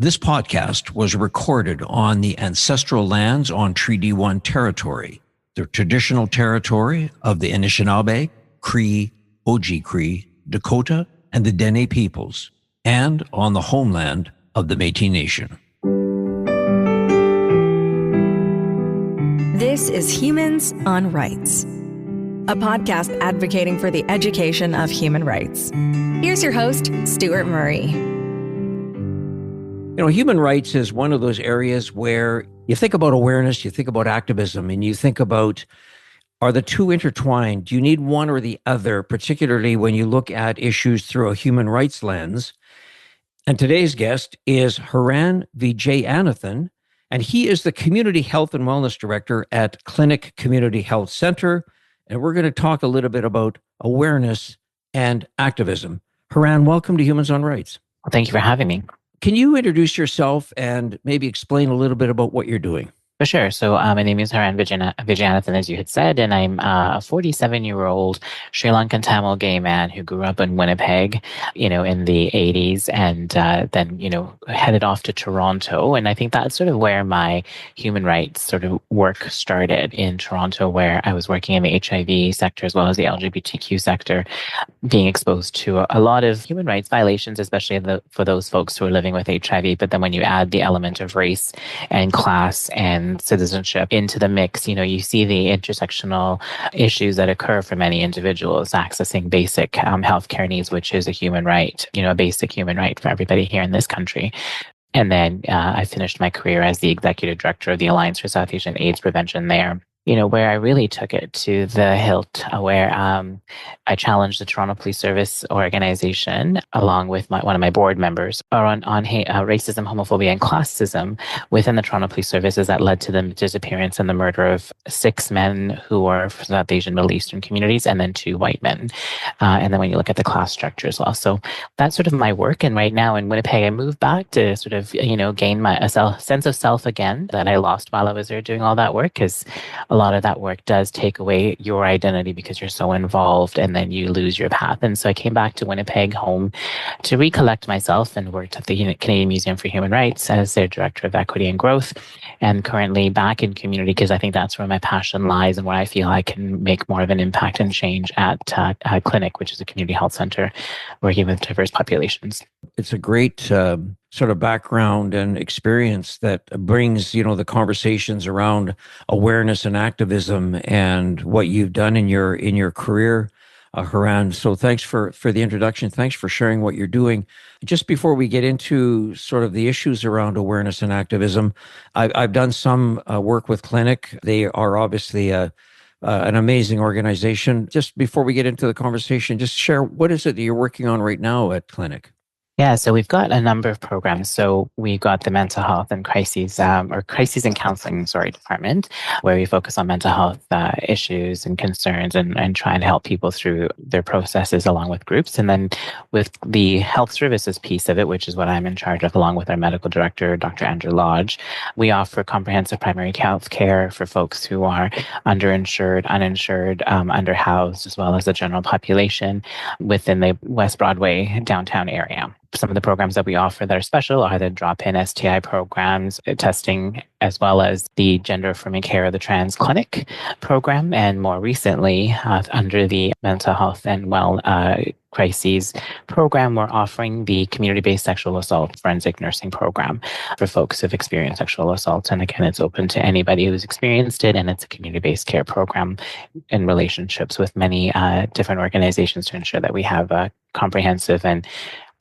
This podcast was recorded on the ancestral lands on Treaty 1 territory, the traditional territory of the Anishinaabe, Cree, Oji-Cree, Dakota, and the Dene peoples, and on the homeland of the Métis Nation. This is Humans on Rights, a podcast advocating for the education of human rights. Here's your host, Stuart Murray. You know, human rights is one of those areas where you think about awareness, you think about activism, and you think about, are the two intertwined? Do you need one or the other, particularly when you look at issues through a human rights lens? And today's guest is Haran Vijayananthan, and he is the Community Health and Wellness Director at Klinic Community Health Center. And we're going to talk a little bit about awareness and activism. Haran, welcome to Humans on Rights. Well, thank you for having me. Can you introduce yourself and maybe explain a little bit about what you're doing? For sure. So my name is Haran Vijayananthan, as you had said, and I'm a 47-year-old Sri Lankan Tamil gay man who grew up in Winnipeg, in the 80s, and then, headed off to Toronto. And I think that's sort of where my human rights sort of work started, in Toronto, where I was working in the HIV sector as well as the LGBTQ sector, being exposed to a lot of human rights violations, especially for those folks who are living with HIV. But then when you add the element of race and class and citizenship into the mix, you see the intersectional issues that occur for many individuals accessing basic healthcare needs, which is a human right, a basic human right for everybody here in this country. And then I finished my career as the executive director of the Alliance for South Asian AIDS Prevention there. Where I really took it to the hilt, where I challenged the Toronto Police Service organization, along with one of my board members, on racism, homophobia, and classism within the Toronto Police Services that led to the disappearance and the murder of 6 men who were from South Asian, Middle Eastern communities, and then 2 white men. And then when you look at the class structure as well. So that's sort of my work. And right now in Winnipeg, I moved back to sort of, gain my sense of self again that I lost while I was there doing all that work, because a lot of that work does take away your identity because you're so involved, and then you lose your path. And so I came back to Winnipeg home to recollect myself, and worked at the Canadian Museum for Human Rights as their Director of Equity and Growth, and currently back in community because I think that's where my passion lies and where I feel I can make more of an impact and change at Klinic, which is a community health center working with diverse populations. It's a great sort of background and experience that brings, the conversations around awareness and activism and what you've done in your career, Haran. So thanks for the introduction. Thanks for sharing what you're doing. Just before we get into sort of the issues around awareness and activism, I've done some work with Klinic. They are obviously an amazing organization. Just before we get into the conversation, just share, what is it that you're working on right now at Klinic? Yeah, so we've got a number of programs. So we've got the mental health and crises and counseling, department, where we focus on mental health issues and concerns and trying to help people through their processes along with groups. And then with the health services piece of it, which is what I'm in charge of, along with our medical director, Dr. Andrew Lodge, we offer comprehensive primary health care for folks who are underinsured, uninsured, underhoused, as well as the general population within the West Broadway downtown area. Some of the programs that we offer that are special are the drop-in STI programs, testing, as well as the gender affirming care of the trans clinic program. And more recently, under the mental health and crises program, we're offering the community-based sexual assault forensic nursing program for folks who've experienced sexual assault. And again, it's open to anybody who's experienced it, and it's a community-based care program in relationships with many different organizations to ensure that we have a comprehensive and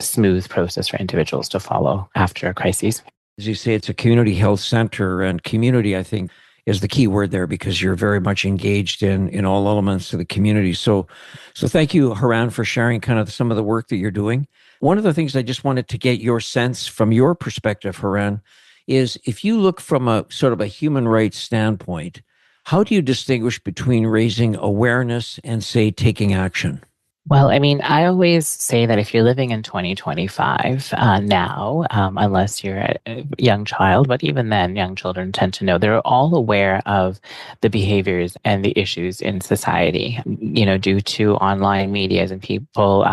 smooth process for individuals to follow after a crisis. As you say, it's a community health center, and community, I think, is the key word there, because you're very much engaged in all elements of the community. So thank you, Haran, for sharing kind of some of the work that you're doing. One of the things I just wanted to get your sense from your perspective, Haran, is if you look from a sort of a human rights standpoint, how do you distinguish between raising awareness and, say, taking action? Well, I mean, I always say that if you're living in 2025 now, unless you're a young child, but even then, young children tend to know they're all aware of the behaviors and the issues in society, due to online medias and people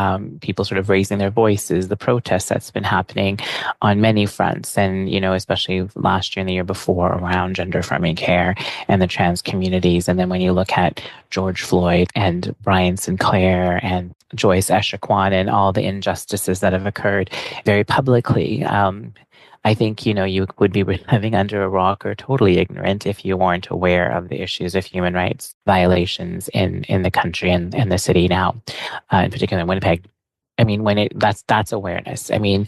sort of raising their voices, the protests that's been happening on many fronts, and, especially last year and the year before around gender affirming care and the trans communities. And then when you look at George Floyd and Brian Sinclair and Joyce Eschequan and all the injustices that have occurred very publicly. I think, you would be living under a rock or totally ignorant if you weren't aware of the issues of human rights violations in the country and the city now, in particular in Winnipeg. I mean, that's awareness. I mean,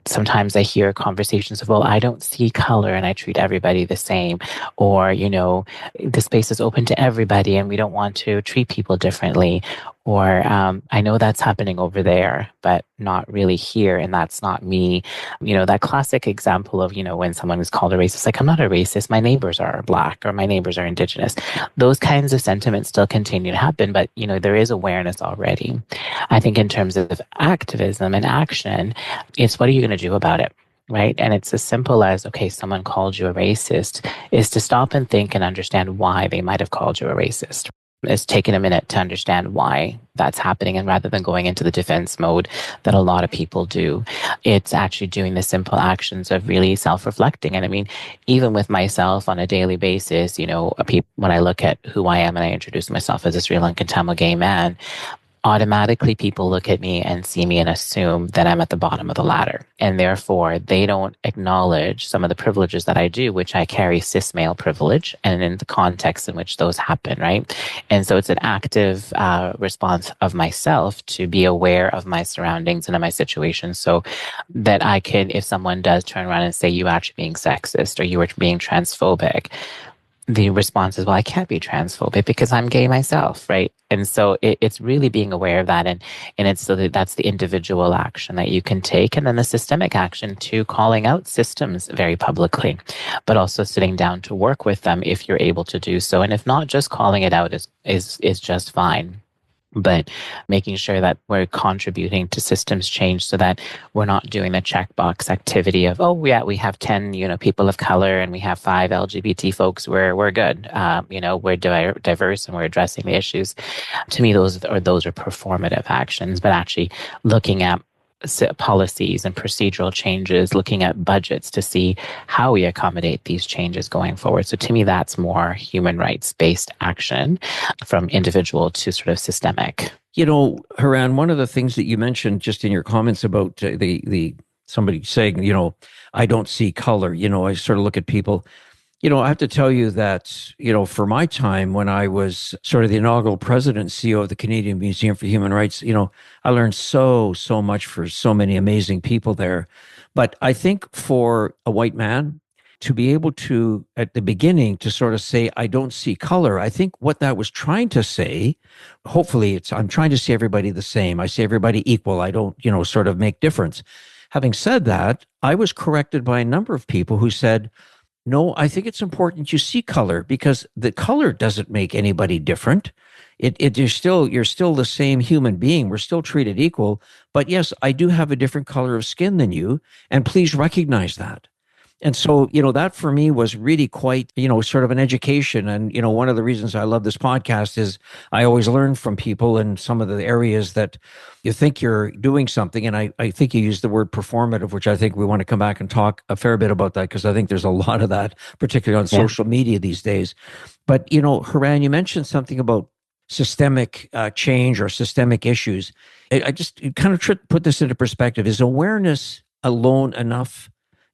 sometimes I hear conversations of, well, I don't see color and I treat everybody the same, or, the space is open to everybody and we don't want to treat people differently. Or I know that's happening over there, but not really here. And that's not me. That classic example of, when someone is called a racist, like, I'm not a racist. My neighbors are Black or my neighbors are Indigenous. Those kinds of sentiments still continue to happen, but, there is awareness already. I think in terms of activism and action, it's what are you going to do about it? Right. And it's as simple as, okay, someone called you a racist, is to stop and think and understand why they might have called you a racist. It's taking a minute to understand why that's happening. And rather than going into the defense mode that a lot of people do, it's actually doing the simple actions of really self-reflecting. And I mean, even with myself on a daily basis, when I look at who I am and I introduce myself as a Sri Lankan Tamil gay man, automatically people look at me and see me and assume that I'm at the bottom of the ladder. And therefore, they don't acknowledge some of the privileges that I do, which I carry cis male privilege, and in the context in which those happen, right? And so it's an active response of myself to be aware of my surroundings and of my situation, so that I can, if someone does turn around and say, you are actually being sexist or you are being transphobic, the response is, well, I can't be transphobic because I'm gay myself, right? And so it's really being aware of that. And it's so that's the individual action that you can take. And then the systemic action to calling out systems very publicly, but also sitting down to work with them if you're able to do so. And if not, just calling it out is just fine. But making sure that we're contributing to systems change so that we're not doing the checkbox activity of, oh, yeah, we have 10, people of color and we have 5 LGBT folks, we're good. We're diverse and we're addressing the issues. To me, those are performative actions, but actually looking at policies and procedural changes, looking at budgets to see how we accommodate these changes going forward. So to me, that's more human rights-based action from individual to sort of systemic. Haran, one of the things that you mentioned just in your comments about the somebody saying, I don't see color, I sort of look at people. I have to tell you that, for my time when I was sort of the inaugural president and CEO of the Canadian Museum for Human Rights, I learned so much for so many amazing people there. But I think for a white man to be able to, at the beginning, to sort of say, I don't see color, I think what that was trying to say, hopefully I'm trying to see everybody the same. I see everybody equal. I don't, sort of make difference. Having said that, I was corrected by a number of people who said, no, I think it's important you see color because the color doesn't make anybody different. You're still the same human being. We're still treated equal. But yes, I do have a different color of skin than you, and please recognize that. And so, that for me was really quite, sort of an education. And, one of the reasons I love this podcast is I always learn from people in some of the areas that you think you're doing something. And I think you used the word performative, which I think we want to come back and talk a fair bit about that, because I think there's a lot of that, particularly on social media these days. But, Haran, you mentioned something about systemic change or systemic issues. I just kind of put this into perspective. Is awareness alone enough,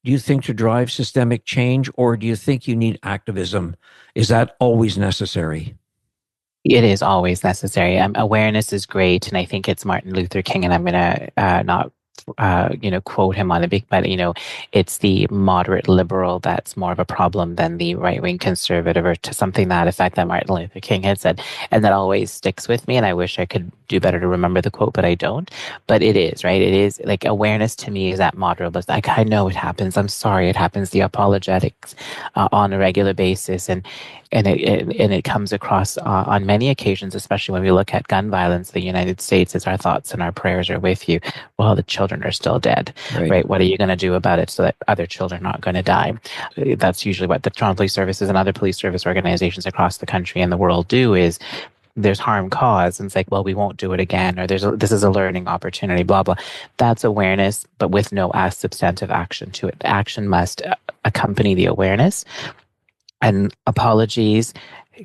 do you think, to drive systemic change, or do you think you need activism? Is that always necessary? It is always necessary. Awareness is great, and I think it's Martin Luther King, and I'm going to not quote him on the big, but, it's the moderate liberal that's more of a problem than the right-wing conservative, or to something that effect that Martin Luther King had said. And that always sticks with me. And I wish I could do better to remember the quote, but I don't. But it is, right? It is like awareness to me is that moderate. Like, I know it happens. I'm sorry it happens. The apologetics on a regular basis. And it comes across on many occasions, especially when we look at gun violence. The United States is our thoughts and our prayers are with you. Well, the children are still dead, right? What are you going to do about it so that other children are not going to die? That's usually what the Toronto Police Services and other police service organizations across the country and the world do is there's harm caused and it's like, well, we won't do it again, or this is a learning opportunity, blah, blah. That's awareness, but with no substantive action to it. Action must accompany the awareness. And apologies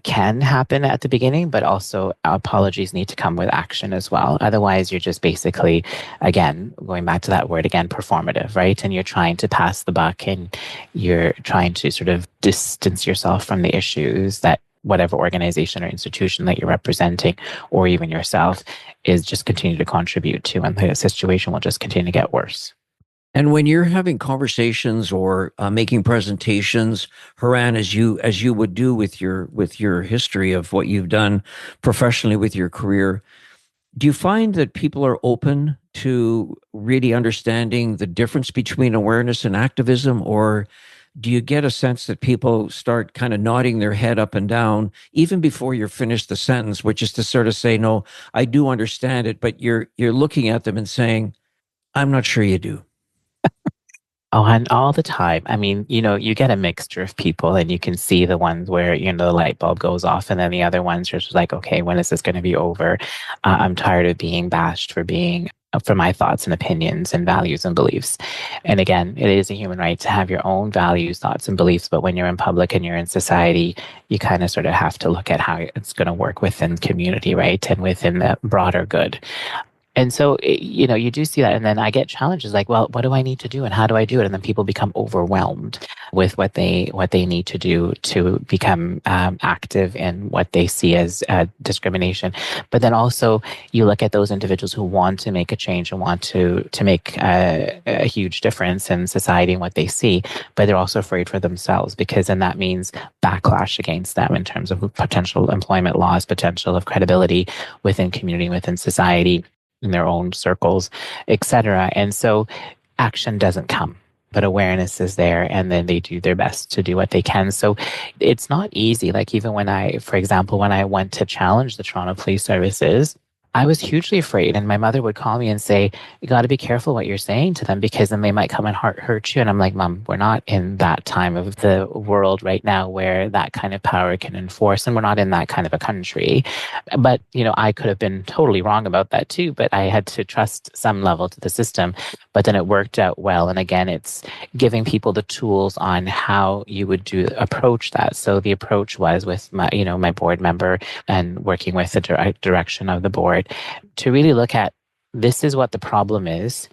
can happen at the beginning, but also apologies need to come with action as well. Otherwise, you're just basically, again, going back to that word again, performative, right? And you're trying to pass the buck and you're trying to sort of distance yourself from the issues that whatever organization or institution that you're representing, or even yourself, is just continue to contribute to, and the situation will just continue to get worse. And when you're having conversations or making presentations, Haran, as you would do with your history of what you've done professionally with your career, do you find that people are open to really understanding the difference between awareness and activism, or do you get a sense that people start kind of nodding their head up and down even before you're finished the sentence, which is to sort of say, no, I do understand it, but you're looking at them and saying, I'm not sure you do. Oh, and all the time. I mean, you get a mixture of people and you can see the ones where, the light bulb goes off, and then the other ones are just like, okay, when is this going to be over? I'm tired of being bashed for my thoughts and opinions and values and beliefs. And again, it is a human right to have your own values, thoughts, and beliefs. But when you're in public and you're in society, you kind of sort of have to look at how it's going to work within community, right? And within the broader good. And so, you do see that. And then I get challenges like, well, what do I need to do and how do I do it? And then people become overwhelmed with what they need to do to become active in what they see as discrimination. But then also you look at those individuals who want to make a change and want to make a huge difference in society and what they see, but they're also afraid for themselves, because then that means backlash against them in terms of potential employment loss, potential of credibility within community, within society, in their own circles, etc. And so action doesn't come, but awareness is there, and then they do their best to do what they can. So it's not easy. Like even for example, when I went to challenge the Toronto Police Services, I was hugely afraid. And my mother would call me and say, you got to be careful what you're saying to them, because then they might come and hurt you. And I'm like, Mom, we're not in that time of the world right now where that kind of power can enforce. And we're not in that kind of a country. But, I could have been totally wrong about that too. But I had to trust some level to the system. But then it worked out well. And again, it's giving people the tools on how you would approach that. So the approach was with my board member and working with the direction of the board to really look at, this is what the problem is.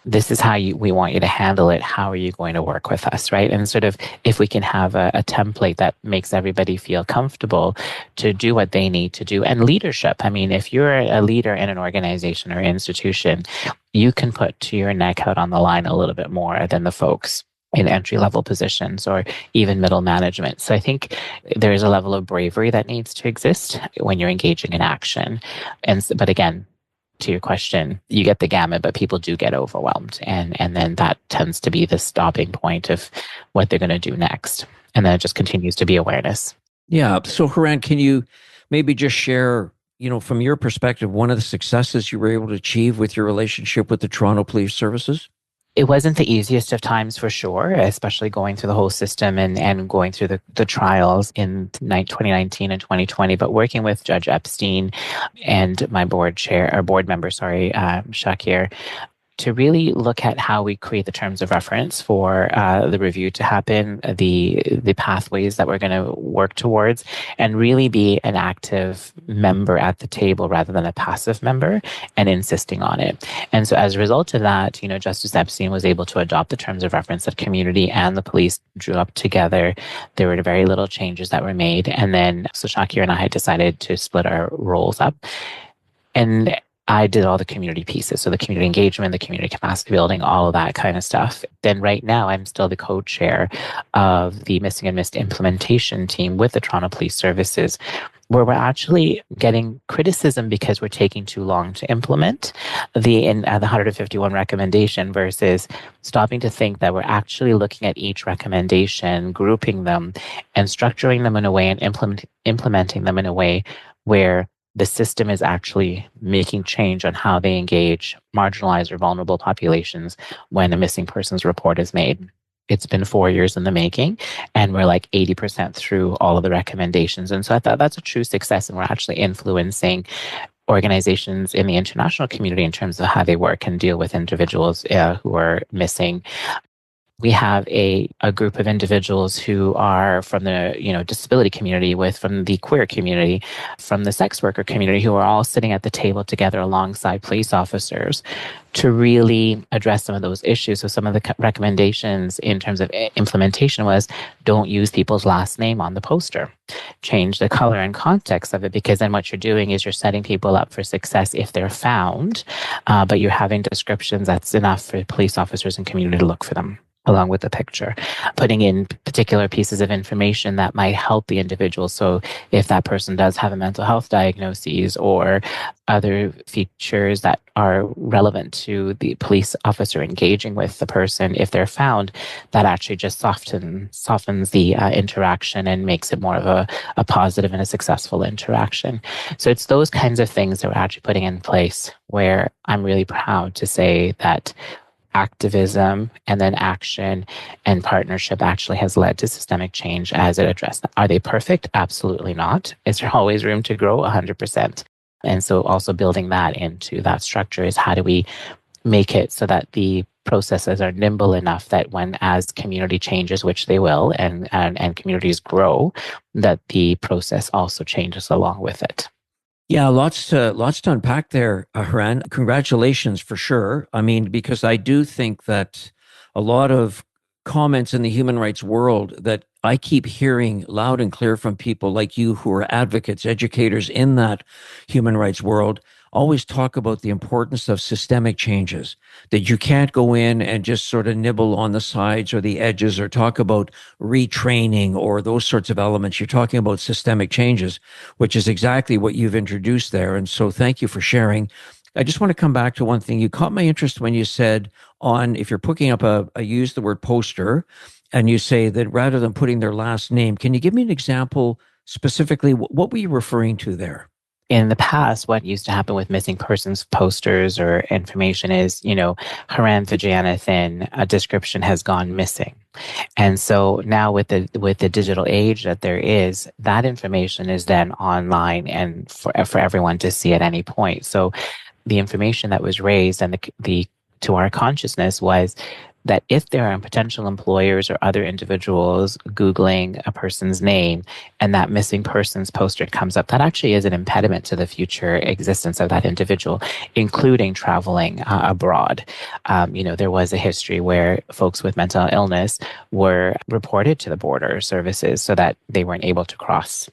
This is how we want you to handle it. How are you going to work with us, right? And sort of if we can have a template that makes everybody feel comfortable to do what they need to do. And leadership. I mean, if you're a leader in an organization or institution, you can put your neck out on the line a little bit more than the folks in entry-level positions or even middle management. So I think there is a level of bravery that needs to exist when you're engaging in action. But again, to your question, you get the gamut, but people do get overwhelmed. And then that tends to be the stopping point of what they're going to do next. And then it just continues to be awareness. Yeah. So Haran, can you maybe just share, from your perspective, one of the successes you were able to achieve with your relationship with the Toronto Police Services? It wasn't the easiest of times for sure, especially going through the whole system and going through the trials in 2019 and 2020. But working with Judge Epstein and my board member, Shakir, to really look at how we create the terms of reference for the review to happen, the pathways that we're going to work towards, and really be an active member at the table rather than a passive member, and insisting on it. And so as a result of that, Justice Epstein was able to adopt the terms of reference that community and the police drew up together. There were very little changes that were made. And then, so Shakir and I had decided to split our roles up. And I did all the community pieces. So the community engagement, the community capacity building, all of that kind of stuff. Then right now, I'm still the co-chair of the missing and missed implementation team with the Toronto Police Services, where we're actually getting criticism because we're taking too long to implement the 151 recommendation versus stopping to think that we're actually looking at each recommendation, grouping them, and structuring them in a way and implementing them in a way where the system is actually making change on how they engage marginalized or vulnerable populations when a missing persons report is made. It's been 4 years in the making, and we're like 80% through all of the recommendations. And so I thought that's a true success, and we're actually influencing organizations in the international community in terms of how they work and deal with individuals who are missing. We have a group of individuals who are from the disability community, from the queer community, from the sex worker community, who are all sitting at the table together alongside police officers to really address some of those issues. So some of the recommendations in terms of implementation was, don't use people's last name on the poster. Change the color and context of it, because then what you're doing is you're setting people up for success if they're found, but you're having descriptions that's enough for police officers and community to look for them along with the picture, putting in particular pieces of information that might help the individual. So if that person does have a mental health diagnosis or other features that are relevant to the police officer engaging with the person, if they're found, that actually just softens the interaction and makes it more of a positive and a successful interaction. So it's those kinds of things that we're actually putting in place, where I'm really proud to say that activism and then action and partnership actually has led to systemic change as it addressed that. Are they perfect? Absolutely not. Is there always room to grow? 100%. And so also building that into that structure is, how do we make it so that the processes are nimble enough that when, as community changes, which they will, and communities grow, that the process also changes along with it. Yeah, lots to unpack there, Haran. Congratulations for sure. I mean, because I do think that a lot of comments in the human rights world that I keep hearing loud and clear from people like you who are advocates, educators in that human rights world, always talk about the importance of systemic changes, that you can't go in and just sort of nibble on the sides or the edges or talk about retraining or those sorts of elements. You're talking about systemic changes, which is exactly what you've introduced there. And so thank you for sharing. I just want to come back to one thing. You caught my interest when you said, if you're putting up I use the word poster, and you say that rather than putting their last name, can you give me an example specifically? What were you referring to there? In the past, what used to happen with missing persons posters or information is, Haran Vijayananthan, a description has gone missing. And so now with the digital age that there is, that information is then online and for everyone to see at any point. So the information that was raised and the to our consciousness was that if there are potential employers or other individuals Googling a person's name and that missing persons poster comes up, that actually is an impediment to the future existence of that individual, including traveling abroad. There was a history where folks with mental illness were reported to the border services so that they weren't able to cross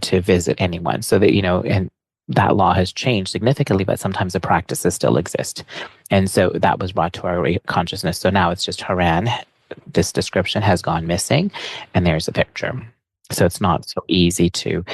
to visit anyone. So that, and that law has changed significantly, but sometimes the practices still exist. And so that was brought to our consciousness. So now it's just Haran, this description has gone missing, and there's a picture. So it's not so easy to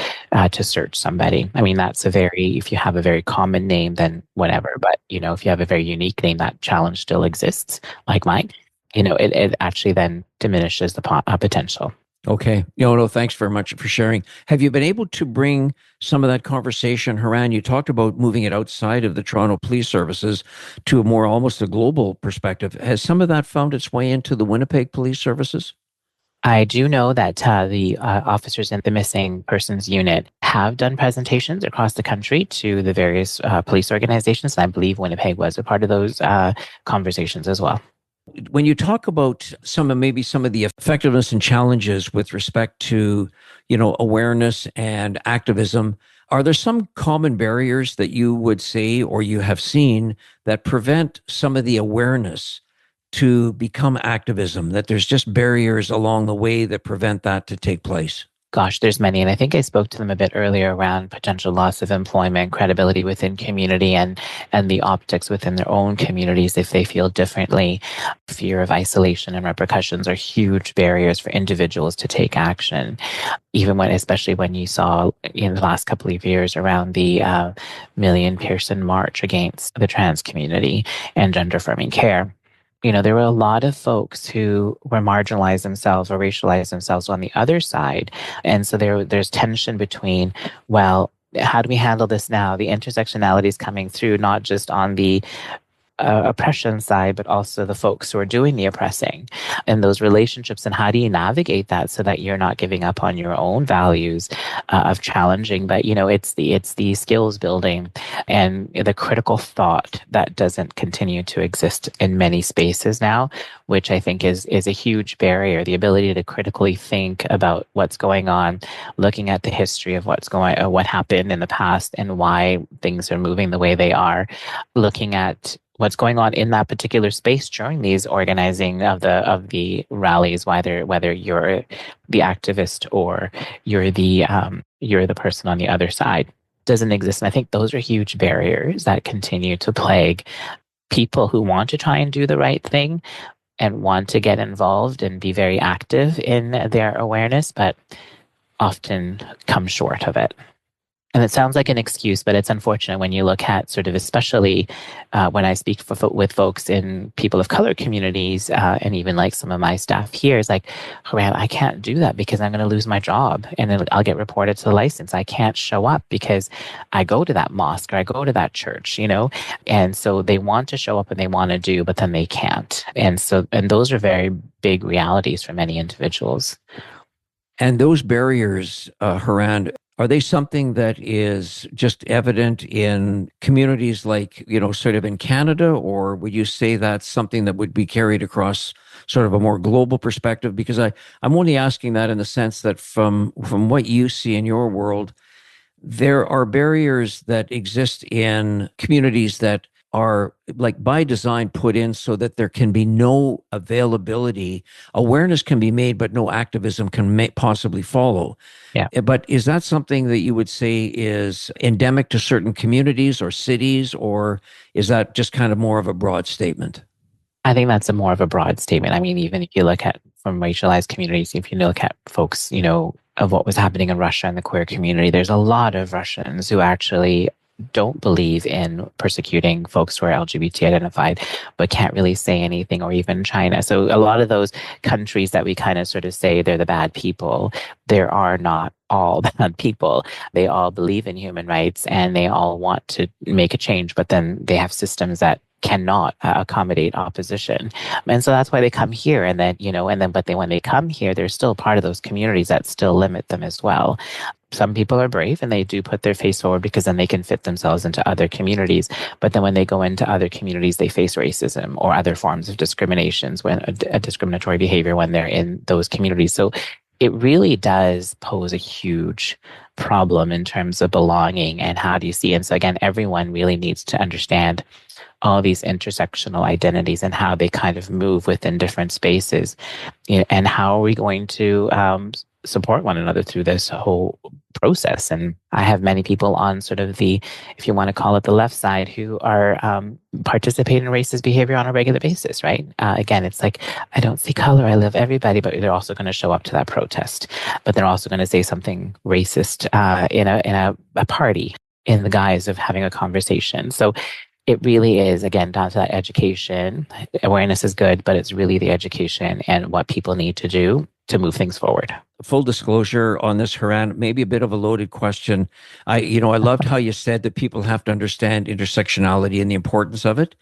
search somebody. I mean, if you have a very common name, then whatever. But, if you have a very unique name, that challenge still exists, like mine. It actually then diminishes the potential. Okay. No, thanks very much for sharing. Have you been able to bring some of that conversation, Haran? You talked about moving it outside of the Toronto Police Services to almost a global perspective. Has some of that found its way into the Winnipeg Police Services? I do know that the officers in the missing persons unit have done presentations across the country to the various police organizations. And I believe Winnipeg was a part of those conversations as well. When you talk about some of the effectiveness and challenges with respect to, awareness and activism, are there some common barriers that you would say or you have seen that prevent some of the awareness to become activism, that there's just barriers along the way that prevent that to take place? Gosh, there's many. And I think I spoke to them a bit earlier around potential loss of employment, credibility within community, and the optics within their own communities if they feel differently. Fear of isolation and repercussions are huge barriers for individuals to take action. Even when, especially when you saw in the last couple of years around the Million Pearson March against the trans community and gender affirming care. There were a lot of folks who were marginalized themselves or racialized themselves on the other side. And so there's tension between, well, how do we handle this now? The intersectionality is coming through, not just on the oppression side, but also the folks who are doing the oppressing and those relationships. And how do you navigate that so that you're not giving up on your own values of challenging? But it's the skills building and the critical thought that doesn't continue to exist in many spaces now, which I think is a huge barrier. The ability to critically think about what's going on, looking at the history of what happened in the past and why things are moving the way they are, looking at what's going on in that particular space during these organizing of the rallies, whether you're the activist or you're the person on the other side, doesn't exist. And I think those are huge barriers that continue to plague people who want to try and do the right thing and want to get involved and be very active in their awareness, but often come short of it. And it sounds like an excuse, but it's unfortunate when you look at sort of, especially when I speak with folks in people of color communities, and even like some of my staff here, is like, Haran, I can't do that because I'm going to lose my job and then I'll get reported to the license. I can't show up because I go to that mosque or I go to that church, and so they want to show up and they want to do, but then they can't. And those are very big realities for many individuals. And those barriers, Haran, are they something that is just evident in communities like, sort of in Canada, or would you say that's something that would be carried across sort of a more global perspective? Because I'm only asking that in the sense that from what you see in your world, there are barriers that exist in communities that are like by design put in so that there can be no availability. Awareness can be made, but no activism can possibly follow. Yeah. But is that something that you would say is endemic to certain communities or cities, or is that just kind of more of a broad statement? I think that's more of a broad statement. I mean, even if you look at from racialized communities, if you look at folks, of what was happening in Russia and the queer community, there's a lot of Russians who actually don't believe in persecuting folks who are LGBT identified, but can't really say anything, or even China. So a lot of those countries that we kind of sort of say they're the bad people, there are not all bad people. They all believe in human rights and they all want to make a change, but then they have systems that cannot accommodate opposition. And so that's why they come here. And then, when they come here, they're still part of those communities that still limit them as well. Some people are brave and they do put their face forward because then they can fit themselves into other communities. But then when they go into other communities, they face racism or other forms of discriminations, when a discriminatory behavior when they're in those communities. So it really does pose a huge problem in terms of belonging and how do you see. And so again, everyone really needs to understand all these intersectional identities and how they kind of move within different spaces, and how are we going to support one another through this whole process. And I have many people on sort of the, if you want to call it the left side, who are participating in racist behavior on a regular basis, right? Again, it's like, I don't see color, I love everybody, but they're also going to show up to that protest. But they're also going to say something racist in a party in the guise of having a conversation. So it really is, again, down to that education. Awareness is good, but it's really the education and what people need to do to move things forward. Full disclosure on this, Haran, maybe a bit of a loaded question. I loved how you said that people have to understand intersectionality and the importance of it.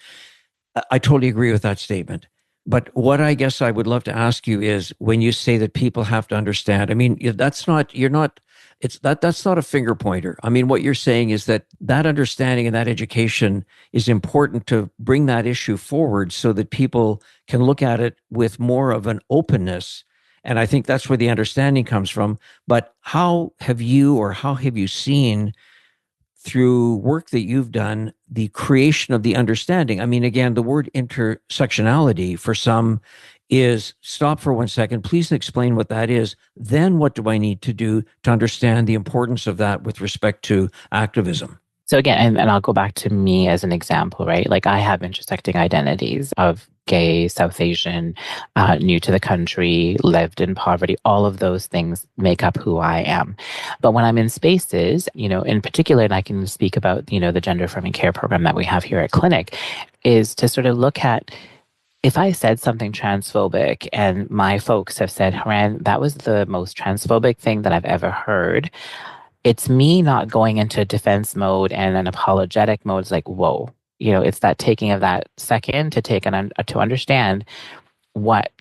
I totally agree with that statement. But what I guess I would love to ask you is, when you say that people have to understand, I mean, that's not a finger pointer. I mean, what you're saying is that understanding and that education is important to bring that issue forward so that people can look at it with more of an openness. And I think that's where the understanding comes from. But how have you seen, through work that you've done, the creation of the understanding? I mean, again, the word intersectionality for some is stop for 1 second. Please explain what that is. Then what do I need to do to understand the importance of that with respect to activism? So again, and I'll go back to me as an example, right? Like I have intersecting identities of gay, South Asian, new to the country, lived in poverty. All of those things make up who I am. But when I'm in spaces, in particular, and I can speak about, the gender affirming care program that we have here at Clinic, is to sort of look at, if I said something transphobic and my folks have said, Haran, that was the most transphobic thing that I've ever heard, it's me not going into defense mode and an apologetic mode. It's like, whoa, it's that taking of that second to to understand what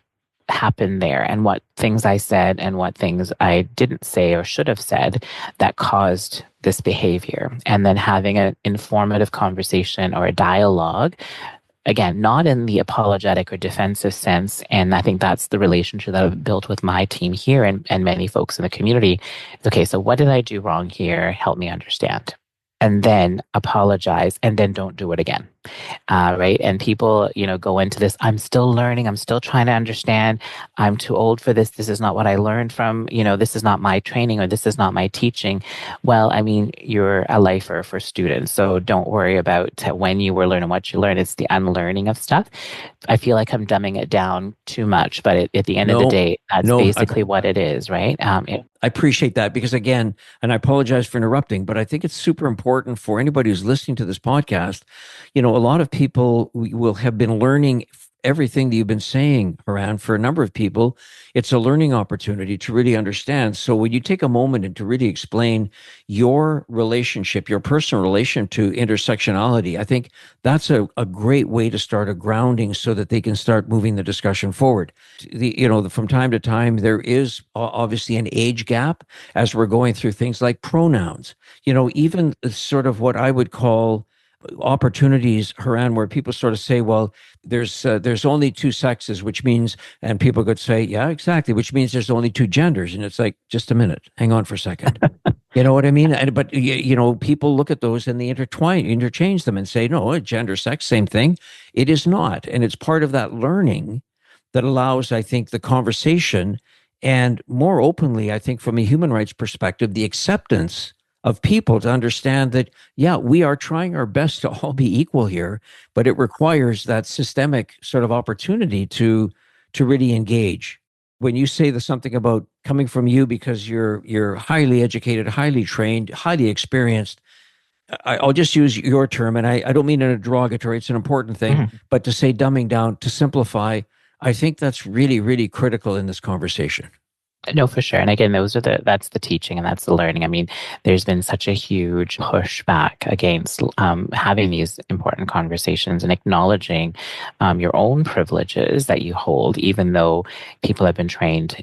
happened there and what things I said and what things I didn't say or should have said that caused this behavior. And then having an informative conversation or a dialogue. Again, not in the apologetic or defensive sense. And I think that's the relationship that I've built with my team here and many folks in the community. Okay, so what did I do wrong here? Help me understand. And then apologize, and then don't do it again. Right? And people, go into this, I'm still learning, I'm still trying to understand, I'm too old for this, this is not what I learned from, this is not my training or this is not my teaching. Well, I mean, you're a lifer for students, so don't worry about when you were learning what you learned. It's the unlearning of stuff. I feel like I'm dumbing it down too much, but at the end of the day, that's basically what it is, right? I appreciate that because, again, and I apologize for interrupting, but I think it's super important for anybody who's listening to this podcast. A lot of people will have been learning everything that you've been saying, Haran. For a number of people, it's a learning opportunity to really understand. So when you take a moment and to really explain your relationship, your personal relation to intersectionality, I think that's a great way to start a grounding so that they can start moving the discussion forward. From time to time, there is obviously an age gap as we're going through things like pronouns, even sort of what I would call opportunities, Haran, where people sort of say, well, there's only two sexes, which means, and people could say, yeah, exactly, which means there's only two genders. And it's like, just a minute, hang on for a second. You know what I mean? But, people look at those and they interchange them and say, no, gender, sex, same thing. It is not. And it's part of that learning that allows, I think, the conversation and more openly, I think, from a human rights perspective, the acceptance of people to understand that, yeah, we are trying our best to all be equal here, but it requires that systemic sort of opportunity to really engage. When you say something about coming from you because you're highly educated, highly trained, highly experienced, I'll just use your term, and I don't mean in a derogatory, it's an important thing, but to say dumbing down, to simplify, I think that's really, really critical in this conversation. No, for sure. And again, that's the teaching and that's the learning. I mean, there's been such a huge pushback against having these important conversations and acknowledging your own privileges that you hold, even though people have been trained,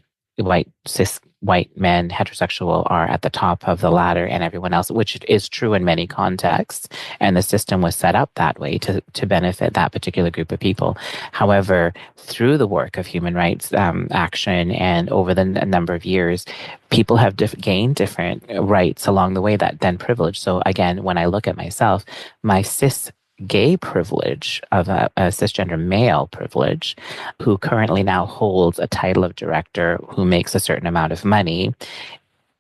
cis white men, heterosexual, are at the top of the ladder and everyone else, which is true in many contexts. And the system was set up that way to benefit that particular group of people. However, through the work of human rights action and over the number of years, people have gained different rights along the way that then privilege. So again, when I look at myself, my cis gay privilege of a cisgender male privilege who currently now holds a title of director who makes a certain amount of money,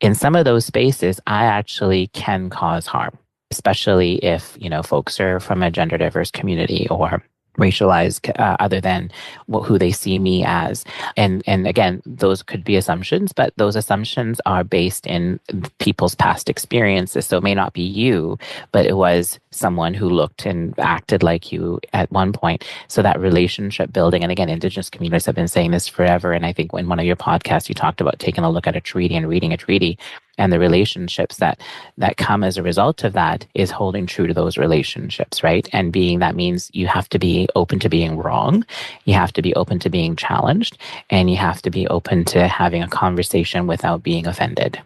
in some of those spaces, I actually can cause harm, especially if, folks are from a gender diverse community or racialized other than who they see me as. And again, those could be assumptions, but those assumptions are based in people's past experiences. So it may not be you, but it was someone who looked and acted like you at one point. So that relationship building, and again, Indigenous communities have been saying this forever. And I think in one of your podcasts, you talked about taking a look at a treaty and reading a treaty. And the relationships that come as a result of that is holding true to those relationships, right? And that means you have to be open to being wrong. You have to be open to being challenged. And you have to be open to having a conversation without being offended.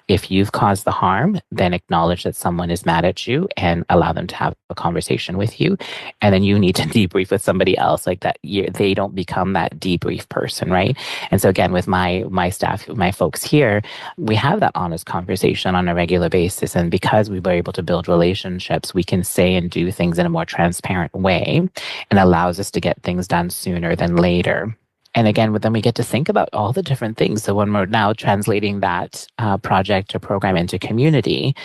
If you've caused the harm, then acknowledge that someone is mad at you and allow them to have a conversation with you. And then you need to debrief with somebody else like that. They don't become that debrief person, right? And so again, with my staff, my folks here, we have that honest conversation on a regular basis. And because we were able to build relationships, we can say and do things in a more transparent way and allows us to get things done sooner than later. And again, but then we get to think about all the different things. So when we're now translating that project or program into community,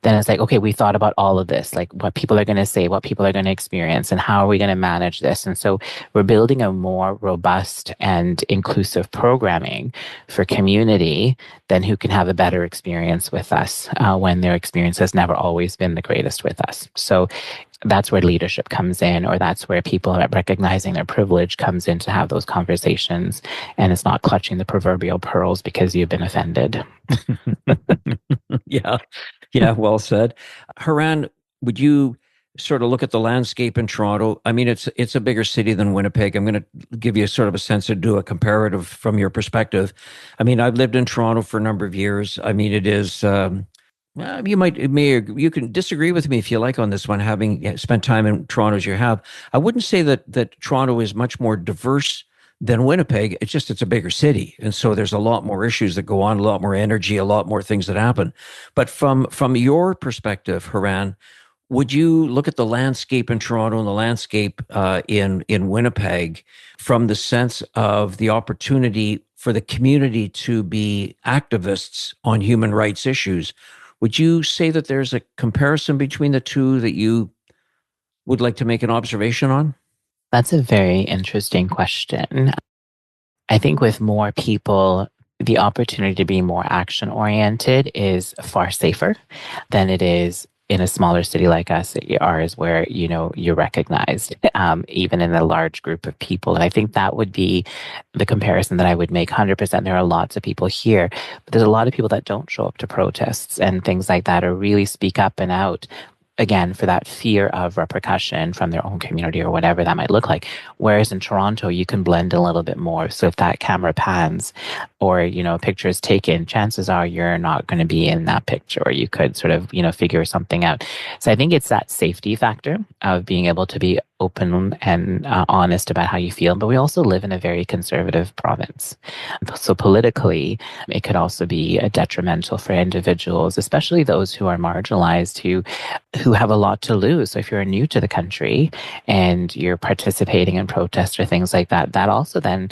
then it's like, okay, we thought about all of this, like what people are going to say, what people are going to experience, and how are we going to manage this. And so we're building a more robust and inclusive programming for community then who can have a better experience with us when their experience has never always been the greatest with us. So that's where leadership comes in, or that's where people recognizing their privilege comes in to have those conversations. And it's not clutching the proverbial pearls because you've been offended. Yeah. Yeah. Well said. Haran, would you sort of look at the landscape in Toronto? I mean, it's a bigger city than Winnipeg. I'm going to give you sort of a sense to do a comparative from your perspective. I mean, I've lived in Toronto for a number of years. I mean, it is, you can disagree with me if you like on this one, having spent time in Toronto as you have. I wouldn't say that Toronto is much more diverse than Winnipeg. It's just it's a bigger city, and so there's a lot more issues that go on, a lot more energy, a lot more things that happen. But from your perspective, Haran, would you look at the landscape in Toronto and the landscape in Winnipeg from the sense of the opportunity for the community to be activists on human rights issues? Would you say that there's a comparison between the two that you would like to make an observation on? That's a very interesting question. I think with more people, the opportunity to be more action oriented is far safer than it is in a smaller city like us, ours, where, you know, you're recognized, even in a large group of people. And I think that would be the comparison that I would make. 100%. There are lots of people here, but there's a lot of people that don't show up to protests and things like that, or really speak up and out, again, for that fear of repercussion from their own community or whatever that might look like. Whereas in Toronto, you can blend a little bit more. So if that camera pans or, you know, a picture is taken, chances are you're not going to be in that picture, or you could sort of, you know, figure something out. So I think it's that safety factor of being able to be open and honest about how you feel. But we also live in a very conservative province. So politically, it could also be detrimental for individuals, especially those who are marginalized, who have a lot to lose. So if you're new to the country and you're participating in protests or things like that, that also then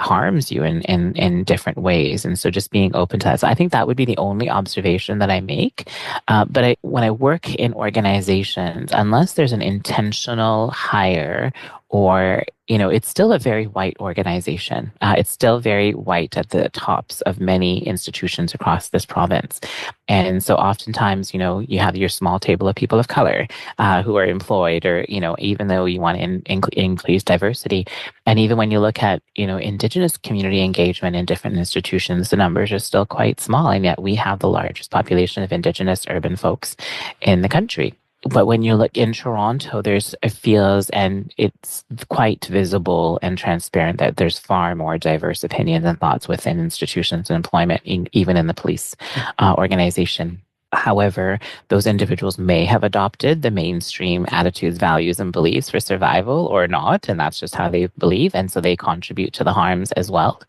harms you in different ways. And so just being open to that. So I think that would be the only observation that I make. But when I work in organizations, unless there's an intentional hire, or, you know, it's still a very white organization. It's still very white at the tops of many institutions across this province. And so oftentimes, you know, you have your small table of people of color who are employed, or, you know, even though you want to increase diversity. And even when you look at, you know, Indigenous community engagement in different institutions, the numbers are still quite small. And yet we have the largest population of Indigenous urban folks in the country. But when you look in Toronto, it feels, and it's quite visible and transparent, that there's far more diverse opinions and thoughts within institutions and employment, even in the police organization. However, those individuals may have adopted the mainstream attitudes, values, and beliefs for survival or not, and that's just how they believe. And so they contribute to the harms as well,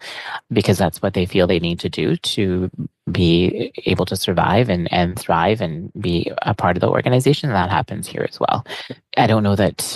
because that's what they feel they need to do to be able to survive and thrive and be a part of the organization. And that happens here as well. I don't know that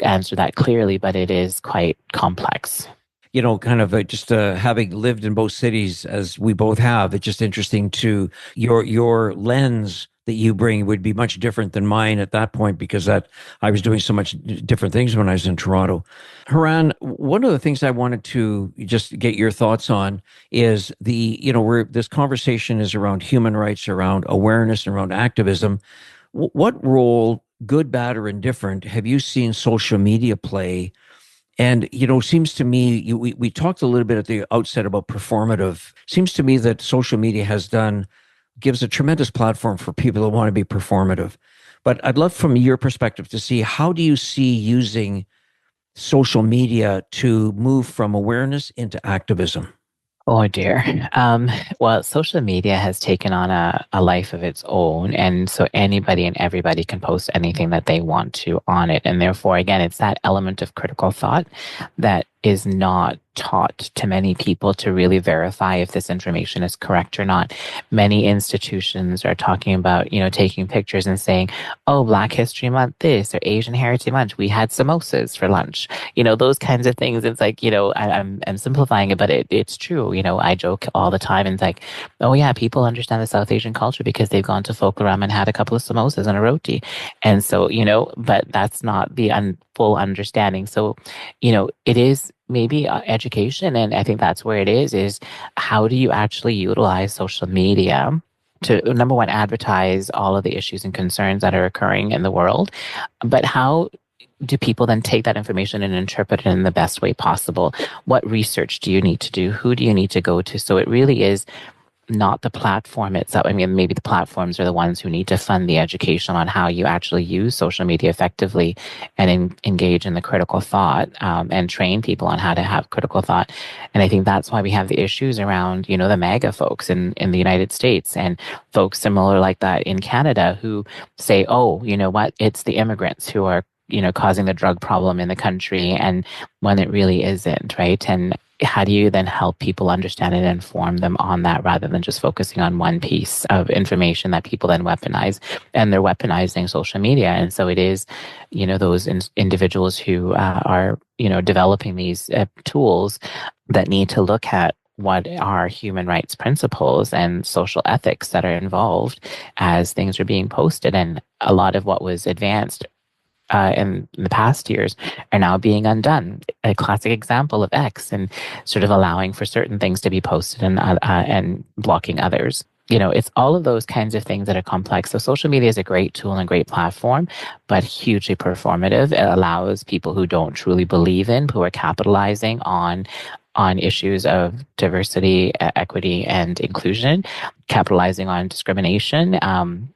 answer that clearly, but it is quite complex. You know, kind of just having lived in both cities as we both have, it's just interesting to your lens that you bring would be much different than mine at that point, because that I was doing so much different things when I was in Toronto. Haran, one of the things I wanted to just get your thoughts on is this conversation is around human rights, around awareness, and around activism. What role, good, bad, or indifferent, have you seen social media play? And, you know, seems to me, we talked a little bit at the outset about performative. Seems to me that social media gives a tremendous platform for people who want to be performative. But I'd love from your perspective to see, how do you see using social media to move from awareness into activism? Oh dear. Well, social media has taken on a life of its own. And so anybody and everybody can post anything that they want to on it. And therefore, again, it's that element of critical thought that is not taught to many people to really verify if this information is correct or not. Many institutions are talking about, taking pictures and saying, oh, Black History Month this, or Asian Heritage Month, we had samosas for lunch, those kinds of things. It's like, I'm simplifying it, but it's true. I joke all the time and it's like, oh yeah, people understand the South Asian culture because they've gone to Fulkaram and had a couple of samosas and a roti. And so, but that's not the full understanding. So, it is maybe education. And I think that's where it is how do you actually utilize social media to, number one, advertise all of the issues and concerns that are occurring in the world, but how do people then take that information and interpret it in the best way possible? What research do you need to do? Who do you need to go to? So it really is not the platform itself. I mean, maybe the platforms are the ones who need to fund the education on how you actually use social media effectively and engage in the critical thought and train people on how to have critical thought. And I think that's why we have the issues around, the MAGA folks in the United States and folks similar like that in Canada who say, oh, you know what, it's the immigrants who are causing the drug problem in the country, and when it really isn't, right? And how do you then help people understand and inform them on that rather than just focusing on one piece of information that people then weaponize? And they're weaponizing social media. And so it is, those individuals who are, developing these tools that need to look at what are human rights principles and social ethics that are involved as things are being posted. And a lot of what was advanced in the past years are now being undone. A classic example of X and sort of allowing for certain things to be posted and blocking others. It's all of those kinds of things that are complex. So social media is a great tool and a great platform, but hugely performative. It allows people who don't truly believe in, who are capitalizing on issues of diversity, equity, and inclusion, capitalizing on discrimination,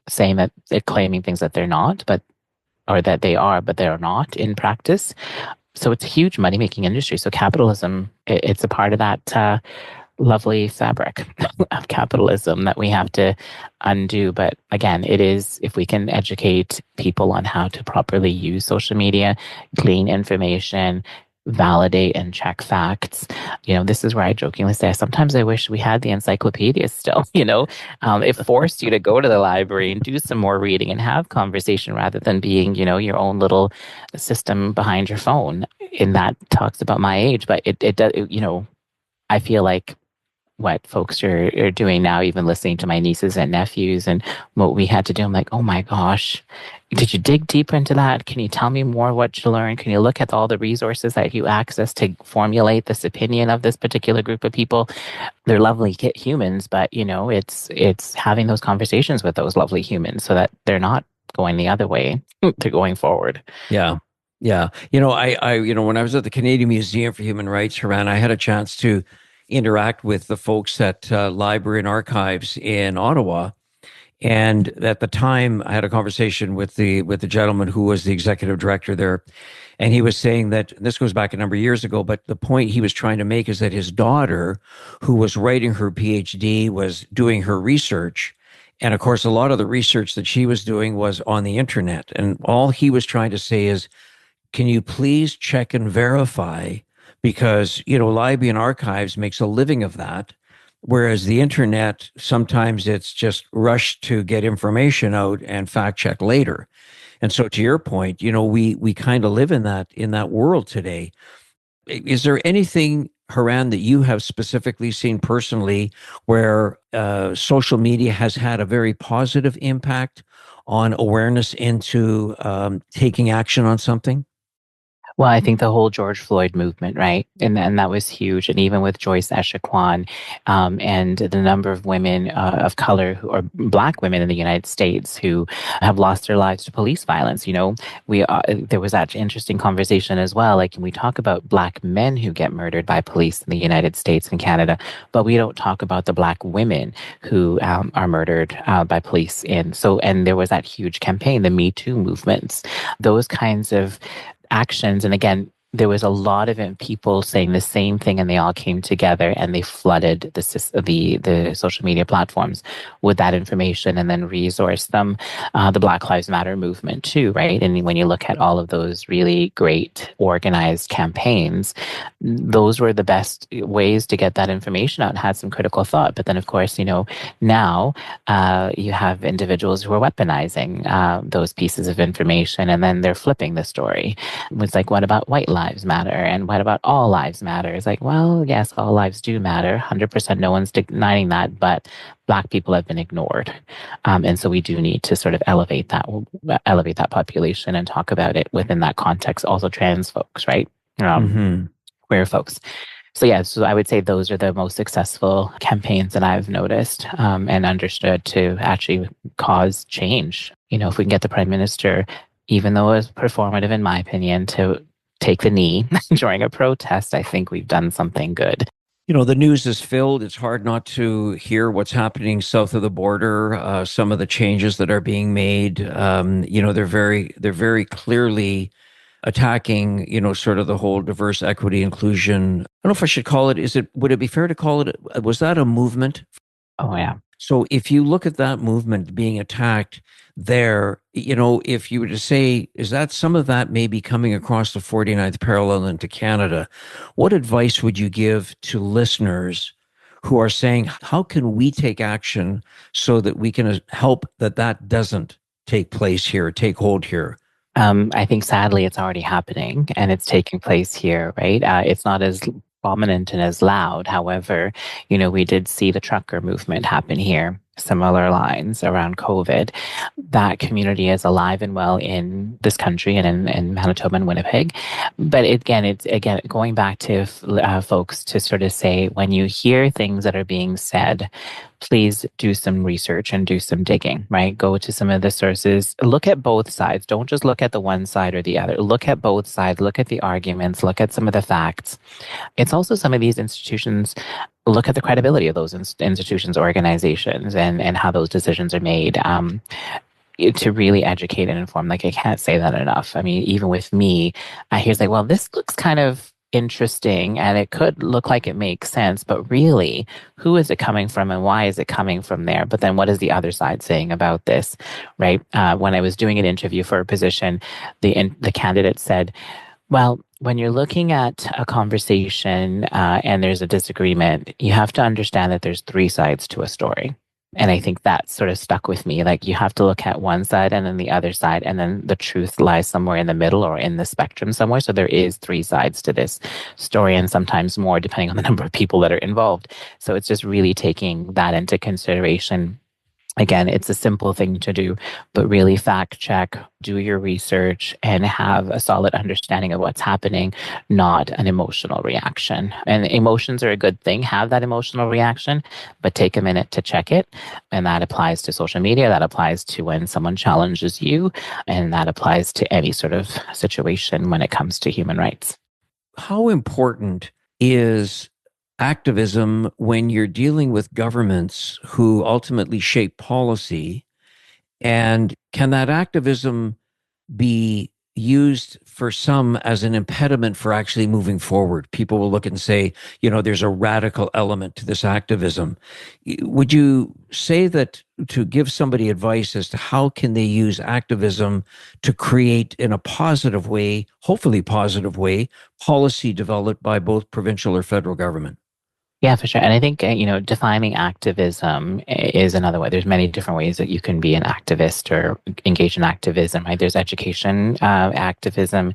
saying that they're claiming things that they're not, or that they are, but they're not in practice. So it's a huge money-making industry. So capitalism, it's a part of that lovely fabric of capitalism that we have to undo. But again, it is, if we can educate people on how to properly use social media, glean information, validate and check facts. This is where I jokingly say, sometimes I wish we had the encyclopedia still, it forced you to go to the library and do some more reading and have conversation rather than being, your own little system behind your phone. And that talks about my age, but it does, I feel like what folks are doing now, even listening to my nieces and nephews and what we had to do. I'm like, oh my gosh, did you dig deeper into that? Can you tell me more what you learned? Can you look at all the resources that you access to formulate this opinion of this particular group of people? They're lovely humans, but it's having those conversations with those lovely humans so that they're not going the other way. They're going forward. Yeah. Yeah. When I was at the Canadian Museum for Human Rights, Haran, I had a chance to interact with the folks at Library and Archives in Ottawa. And at the time, I had a conversation with the gentleman who was the executive director there. And he was saying that this goes back a number of years ago, but the point he was trying to make is that his daughter, who was writing her PhD, was doing her research. And of course, a lot of the research that she was doing was on the internet. And all he was trying to say is, can you please check and verify? Because, Library and Archives makes a living of that. Whereas the internet, sometimes it's just rushed to get information out and fact check later. And so to your point, we kind of live in that world today. Is there anything, Haran, that you have specifically seen personally where social media has had a very positive impact on awareness into taking action on something? Well, I think the whole George Floyd movement, right? And that was huge. And even with Joyce Echaquan, and the number of women of color or Black women in the United States who have lost their lives to police violence. There was that interesting conversation as well. Like, we talk about Black men who get murdered by police in the United States and Canada, but we don't talk about the Black women who are murdered by police. And there was that huge campaign, the Me Too movements, those kinds of actions. And again, there was a lot of people saying the same thing, and they all came together and they flooded the social media platforms with that information and then resourced them. The Black Lives Matter movement too, right? And when you look at all of those really great organized campaigns, those were the best ways to get that information out and had some critical thought. But then, of course, now you have individuals who are weaponizing those pieces of information, and then they're flipping the story. It's like, what about white lives matter? And what about all lives matter? It's like, well, yes, all lives do matter. 100%, no one's denying that, but Black people have been ignored. And so we do need to sort of elevate that population and talk about it within that context. Also trans folks, right? Queer folks. So yeah, so I would say those are the most successful campaigns that I've noticed and understood to actually cause change. If we can get the Prime Minister, even though it's performative in my opinion, to take the knee during a protest, I think we've done something good. The news is filled. It's hard not to hear what's happening south of the border. Some of the changes that are being made. They're very clearly attacking, sort of the whole diverse equity inclusion. I don't know if I should call it. Would it be fair to call it? Was that a movement? Oh yeah. So if you look at that movement being attacked there, if you were to say, is that some of that maybe coming across the 49th parallel into Canada, what advice would you give to listeners who are saying, how can we take action so that we can help that doesn't take place here, take hold here? I think sadly it's already happening and it's taking place here, right? It's not as prominent and as loud. However, we did see the trucker movement happen here, similar lines around COVID. That community is alive and well in this country and in Manitoba and Winnipeg. But it's going back to folks to sort of say, when you hear things that are being said, please do some research and do some digging, right? Go to some of the sources, look at both sides. Don't just look at the one side or the other. Look at both sides, look at the arguments, look at some of the facts. It's also some of these institutions, look at the credibility of those institutions, organizations, and how those decisions are made. To really educate and inform. Like, I can't say that enough. I mean, even with me, I hear like, well, this looks kind of interesting and it could look like it makes sense, but really, who is it coming from and why is it coming from there? But then what is the other side saying about this, right? When I was doing an interview for a position, the candidate said, well, when you're looking at a conversation and there's a disagreement, you have to understand that there's three sides to a story. And I think that sort of stuck with me. Like, you have to look at one side and then the other side, and then the truth lies somewhere in the middle or in the spectrum somewhere. So there is three sides to this story, and sometimes more depending on the number of people that are involved. So it's just really taking that into consideration. Again, it's a simple thing to do, but really fact check, do your research, and have a solid understanding of what's happening, not an emotional reaction. And emotions are a good thing. Have that emotional reaction, but take a minute to check it. And that applies to social media. That applies to when someone challenges you. And that applies to any sort of situation when it comes to human rights. How important is activism when you're dealing with governments who ultimately shape policy? And can that activism be used for some as an impediment for actually moving forward? People will look and say, there's a radical element to this activism. Would you say that, to give somebody advice as to how can they use activism to create, in a positive way, hopefully positive way, policy developed by both provincial or federal government? Yeah, for sure. And I think, defining activism is another way. There's many different ways that you can be an activist or engage in activism, right? There's education activism,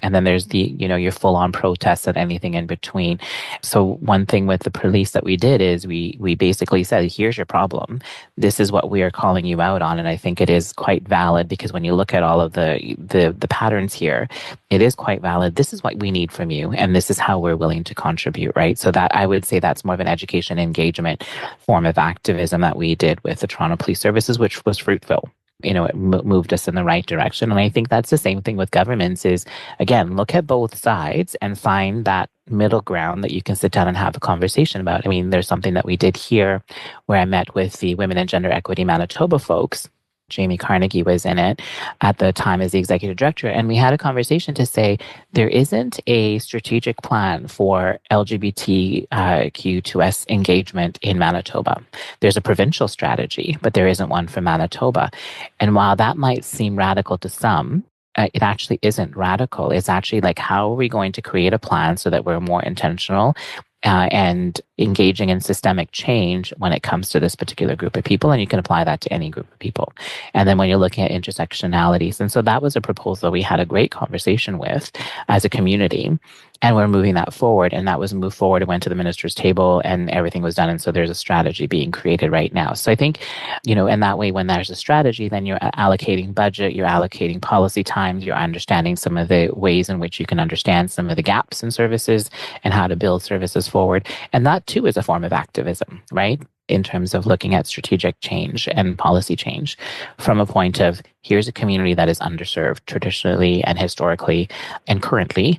and then there's your full-on protests and anything in between. So one thing with the police that we did is we basically said, here's your problem. This is what we are calling you out on. And I think it is quite valid, because when you look at all of the patterns here, it is quite valid. This is what we need from you, and this is how we're willing to contribute, right? So that, I would say, that's more of an education engagement form of activism that we did with the Toronto Police Services, which was fruitful. It moved us in the right direction. And I think that's the same thing with governments is, again, look at both sides and find that middle ground that you can sit down and have a conversation about. I mean, there's something that we did here where I met with the Women and Gender Equity Manitoba folks. Jamie Carnegie was in it at the time as the executive director. And we had a conversation to say there isn't a strategic plan for LGBTQ2S engagement in Manitoba. There's a provincial strategy, but there isn't one for Manitoba. And while that might seem radical to some, it actually isn't radical. It's actually like, how are we going to create a plan so that we're more intentional and engaging in systemic change when it comes to this particular group of people? And you can apply that to any group of people. And then when you're looking at intersectionalities, and so that was a proposal we had a great conversation with as a community. And we're moving that forward. And that was moved forward. It went to the minister's table and everything was done. And so there's a strategy being created right now. So I think, in that way, when there's a strategy, then you're allocating budget, you're allocating policy times, you're understanding some of the ways in which you can understand some of the gaps in services and how to build services forward. And that too is a form of activism, right? In terms of looking at strategic change and policy change from a point of, here's a community that is underserved traditionally and historically and currently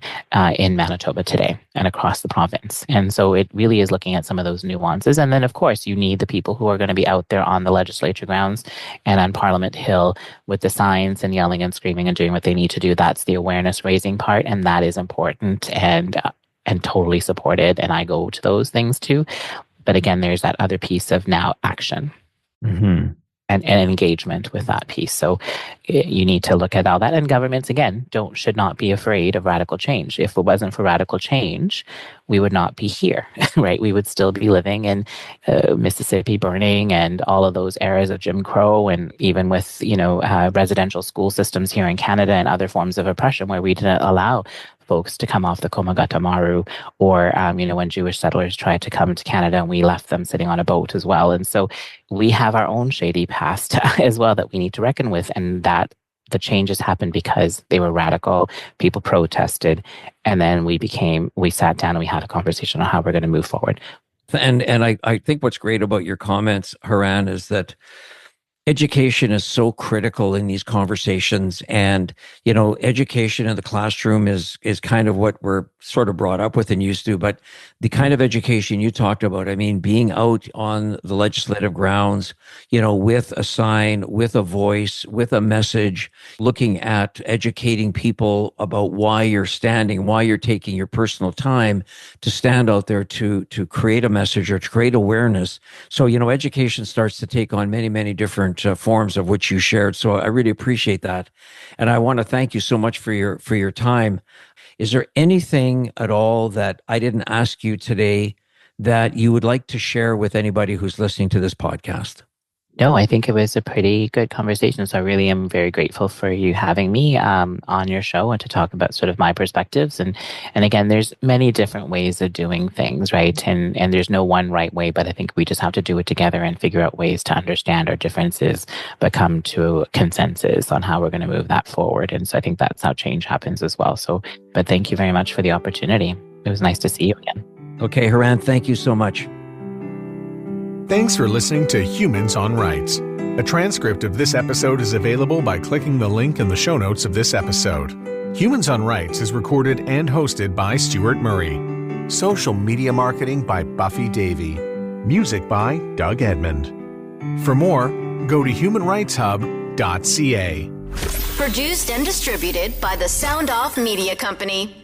in Manitoba today and across the province. And so it really is looking at some of those nuances. And then, of course, you need the people who are going to be out there on the legislature grounds and on Parliament Hill with the signs and yelling and screaming and doing what they need to do. That's the awareness raising part. And that is important and totally supported. And I go to those things too. But again, there's that other piece of now action and engagement with that piece. So you need to look at all that. And governments, again, should not be afraid of radical change. If it wasn't for radical change, we would not be here, right? We would still be living in Mississippi burning and all of those eras of Jim Crow, and even with, residential school systems here in Canada and other forms of oppression where we didn't allow folks to come off the Komagata Maru, or, when Jewish settlers tried to come to Canada and we left them sitting on a boat as well. And so we have our own shady past as well that we need to reckon with, and that the changes happened because they were radical, people protested, and then we sat down and we had a conversation on how we're going to move forward. And I think what's great about your comments, Haran, is that education is so critical in these conversations. And, education in the classroom is kind of what we're sort of brought up with and used to. But the kind of education you talked about, being out on the legislative grounds, with a sign, with a voice, with a message, looking at educating people about why you're taking your personal time to stand out there to create a message or to create awareness. So, education starts to take on many, many different forms of which you shared. So I really appreciate that. And I want to thank you so much for your time. Is there anything at all that I didn't ask you today that you would like to share with anybody who's listening to this podcast? No, I think it was a pretty good conversation. So I really am very grateful for you having me on your show and to talk about sort of my perspectives. And again, there's many different ways of doing things, right? And there's no one right way, but I think we just have to do it together and figure out ways to understand our differences, but come to a consensus on how we're going to move that forward. And so I think that's how change happens as well. So, but thank you very much for the opportunity. It was nice to see you again. Okay, Haran, thank you so much. Thanks for listening to Humans on Rights. A transcript of this episode is available by clicking the link in the show notes of this episode. Humans on Rights is recorded and hosted by Stuart Murray. Social media marketing by Buffy Davey. Music by Doug Edmond. For more, go to humanrightshub.ca. Produced and distributed by the Sound Off Media Company.